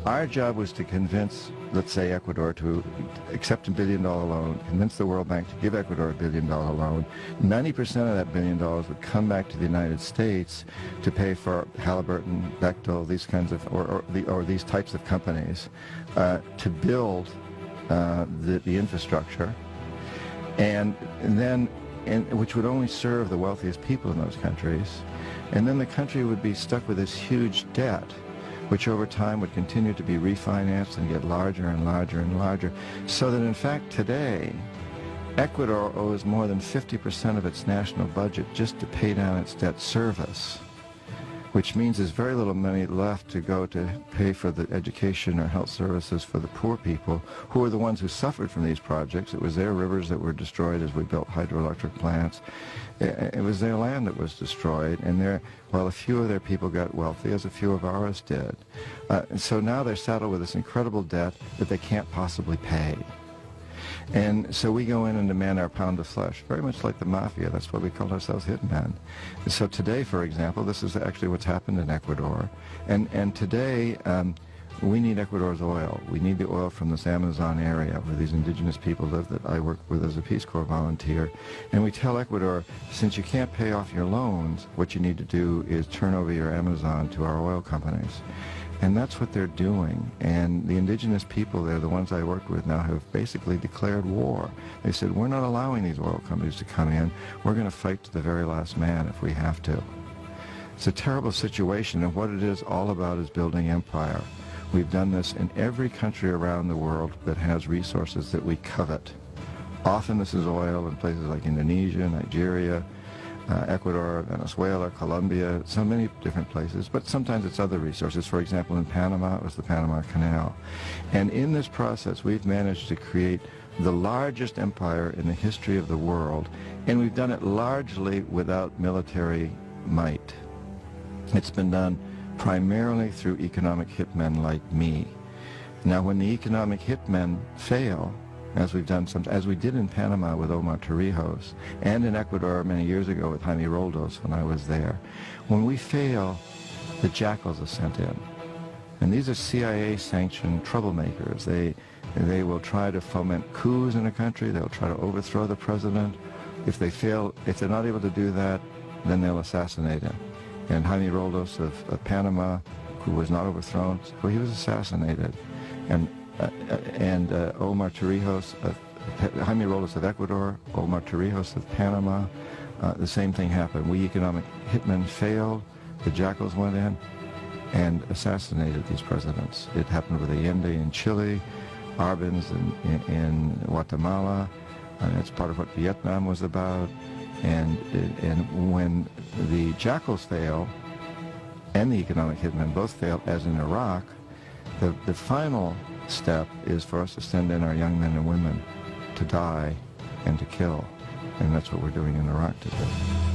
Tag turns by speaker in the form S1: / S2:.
S1: Our job was to convince, let's say, Ecuador to accept a $1 billion loan, convince the World Bank to give Ecuador a $1 billion loan. 90% of that $1 billion would come back to the United States to pay for Halliburton, Bechtel, these kinds of, or these types of companies to build the infrastructure, and then, which would only serve the wealthiest people in those countries. And then the country would be stuck with this huge debt, which over time would continue to be refinanced and get larger and larger and larger, so that in fact today, Ecuador owes more than 50% of its national budget just to pay down its debt service, which means there's very little money left to go to pay for the education or health services for the poor people, who are the ones who suffered from these projects. It was their rivers that were destroyed as we built hydroelectric plants. It was their land that was destroyed, and while a few of their people got wealthy, as a few of ours did. And so now they're saddled with this incredible debt that they can't possibly pay. And so we go in and demand our pound of flesh, very much like the mafia. That's why we call ourselves hitmen. And so today, for example, this is actually what's happened in Ecuador. And today, we need Ecuador's oil. We need the oil from this Amazon area where these indigenous people live that I work with as a Peace Corps volunteer. And we tell Ecuador, since you can't pay off your loans, what you need to do is turn over your Amazon to our oil companies. And that's what they're doing. And the indigenous people there, the ones I work with now, have basically declared war. They said, we're not allowing these oil companies to come in. We're going to fight to the very last man if we have to. It's a terrible situation, and what it is all about is building empire. We've done this in every country around the world that has resources that we covet. Often this is oil in places like Indonesia, Nigeria, Ecuador, Venezuela, Colombia, so many different places, but sometimes it's other resources. For example, in Panama, it was the Panama Canal. And in this process, we've managed to create the largest empire in the history of the world, and we've done it largely without military might. It's been done primarily through economic hitmen like me. Now, when the economic hitmen fail, as we've done as we did in Panama with Omar Torrijos, and in Ecuador many years ago with Jaime Roldos when I was there. When we fail, the jackals are sent in. And these are CIA-sanctioned troublemakers. They will try to foment coups in a country. They'll try to overthrow the president. If they fail, if they're not able to do that, then they'll assassinate him. And Jaime Roldos of Panama, who was not overthrown, well, he was assassinated. And Omar Torrijos, Jaime Roldos of Ecuador, Omar Torrijos of Panama, the same thing happened. We economic hitmen failed, the jackals went in and assassinated these presidents. It happened with Allende in Chile, Arbenz in Guatemala, and it's part of what Vietnam was about. And when the jackals fail and the economic hitmen both fail, as in Iraq, the final step is for us to send in our young men and women to die and to kill. And that's what we're doing in Iraq today.